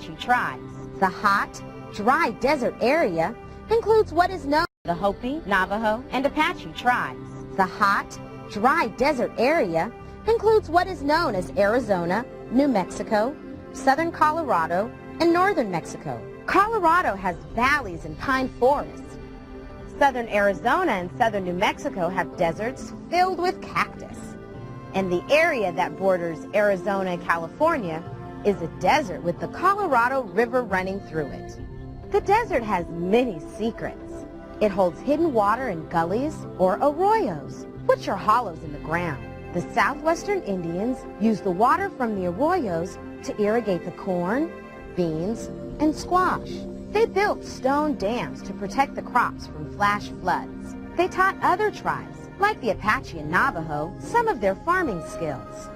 Apache tribes. The hot, dry desert area includes what is known as the Hopi, Navajo, and Apache tribes. The hot, dry desert area includes what is known as Arizona, New Mexico, southern Colorado, and northern Mexico. Colorado has valleys and pine forests. Southern Arizona and southern New Mexico have deserts filled with cactus. And the area that borders Arizona and California is a desert with the Colorado River running through it. The desert has many secrets. It holds hidden water in gullies or arroyos, which are hollows in the ground. The southwestern Indians use the water from the arroyos to irrigate the corn, beans, and squash. They built stone dams to protect the crops from flash floods. They taught other tribes, like the Apache and Navajo, some of their farming skills.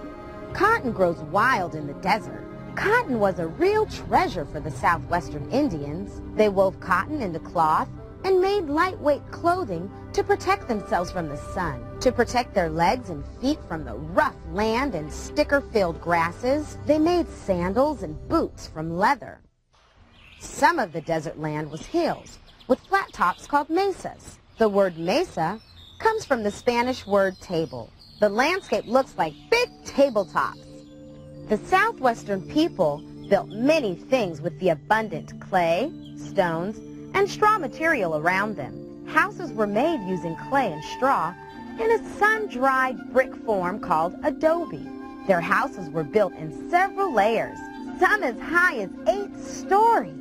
Cotton grows wild in the desert. Cotton was a real treasure for the southwestern Indians. They wove cotton into cloth and made lightweight clothing to protect themselves from the sun, to protect their legs and feet from the rough land and sticker-filled grasses. They made sandals and boots from leather. Some of the desert land was hills with flat tops called mesas. The word mesa comes from the Spanish word table. The landscape looks like big tabletops. The southwestern people built many things with the abundant clay, stones, and straw material around them. Houses were made using clay and straw in a sun-dried brick form called adobe. Their houses were built in several layers, some as high as 8 stories.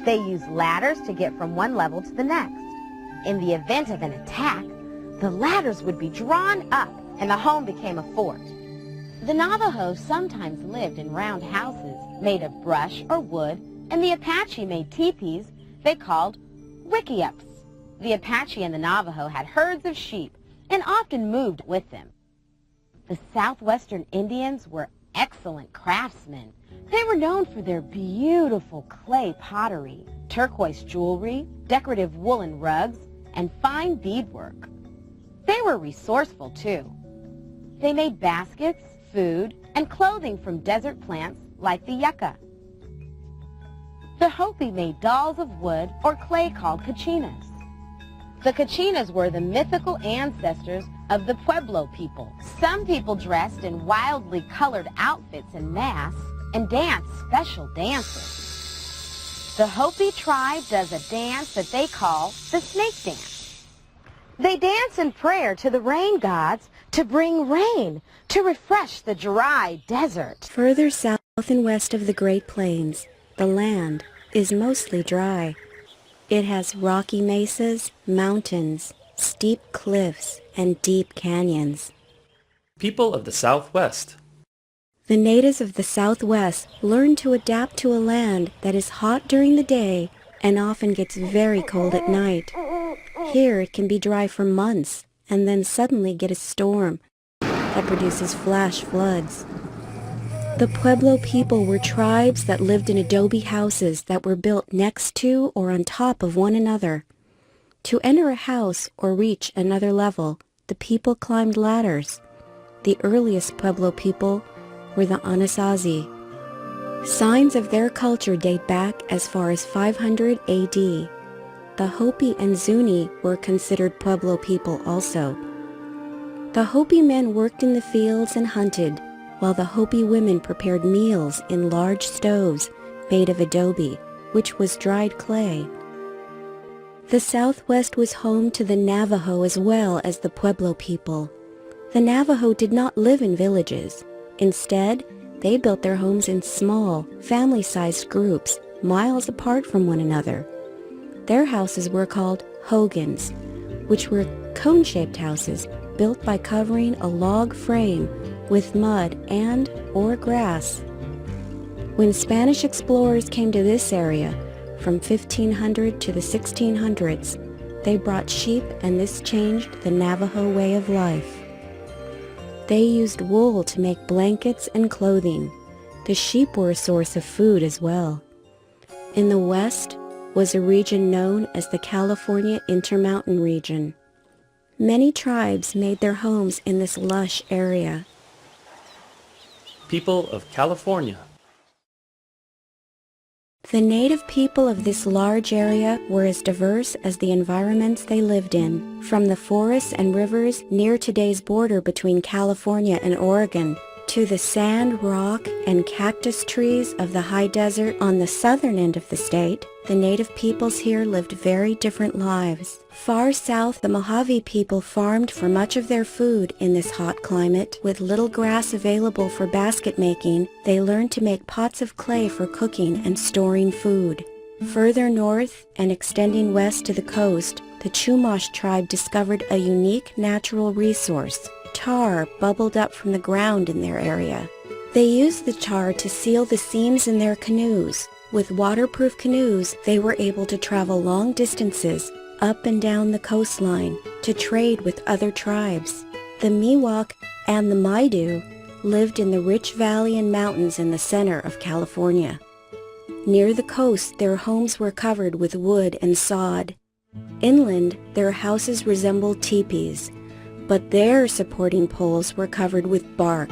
They used ladders to get from one level to the next. In the event of an attack, the ladders would be drawn up and the home became a fort. The Navajo sometimes lived in round houses made of brush or wood, and the Apache made teepees they called wickiups. The Apache and the Navajo had herds of sheep and often moved with them. The southwestern Indians were excellent craftsmen. They were known for their beautiful clay pottery, turquoise jewelry, decorative woolen rugs, and fine beadwork. They were resourceful, too. They made baskets, food, and clothing from desert plants like the yucca. The Hopi made dolls of wood or clay called kachinas. The kachinas were the mythical ancestors of the Pueblo people. Some people dressed in wildly colored outfits and masks and danced special dances. The Hopi tribe does a dance that they call the snake dance. They dance in prayer to the rain gods to bring rain, to refresh the dry desert. Further south and west of the Great Plains, the land is mostly dry. It has rocky mesas, mountains, steep cliffs, and deep canyons. People of the Southwest. The natives of the Southwest learn to adapt to a land that is hot during the day and often gets very cold at night. Here it can be dry for months and then suddenly get a storm that produces flash floods. The Pueblo people were tribes that lived in adobe houses that were built next to or on top of one another. To enter a house or reach another level, the people climbed ladders. The earliest Pueblo people were the Anasazi. Signs of their culture date back as far as 500 AD. The Hopi and Zuni were considered Pueblo people also. The Hopi men worked in the fields and hunted, while the Hopi women prepared meals in large stoves made of adobe, which was dried clay. The Southwest was home to the Navajo as well as the Pueblo people. The Navajo did not live in villages. Instead, they built their homes in small, family-sized groups, miles apart from one another. Their houses were called hogans, which were cone-shaped houses built by covering a log frame with mud and or grass. When Spanish explorers came to this area, from 1500 to the 1600s, they brought sheep, and this changed the Navajo way of life. They used wool to make blankets and clothing. The sheep were a source of food as well. In the west was a region known as the California Intermountain region. Many tribes made their homes in this lush area. People of California. The native people of this large area were as diverse as the environments they lived in, from the forests and rivers near today's border between California and Oregon, to the sand, rock, and cactus trees of the high desert on the southern end of the state. The native peoples here lived very different lives. Far south, the Mojave people farmed for much of their food in this hot climate. With little grass available for basket making, they learned to make pots of clay for cooking and storing food. Further north and extending west to the coast, the Chumash tribe discovered a unique natural resource. Tar bubbled up from the ground in their area. They used the tar to seal the seams in their canoes. With waterproof canoes, they were able to travel long distances up and down the coastline to trade with other tribes. The Miwok and the Maidu lived in the rich valley and mountains in the center of California. Near the coast, their homes were covered with wood and sod. Inland, their houses resembled teepees, but their supporting poles were covered with bark.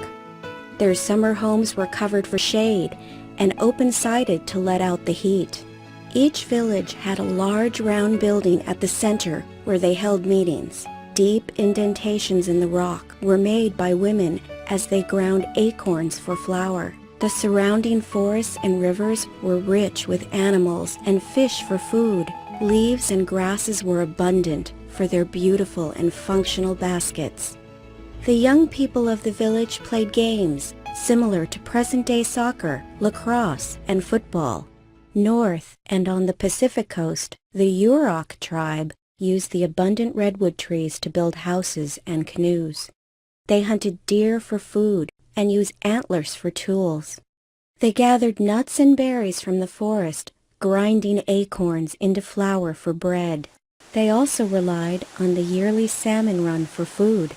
Their summer homes were covered for shade and open-sided to let out the heat. Each village had a large round building at the center where they held meetings. Deep indentations in the rock were made by women as they ground acorns for flour. The surrounding forests and rivers were rich with animals and fish for food. Leaves and grasses were abundant for their beautiful and functional baskets. The young people of the village played games similar to present-day soccer, lacrosse, and football. North and on the Pacific coast, the Yurok tribe used the abundant redwood trees to build houses and canoes. They hunted deer for food and used antlers for tools. They gathered nuts and berries from the forest, grinding acorns into flour for bread. They also relied on the yearly salmon run for food.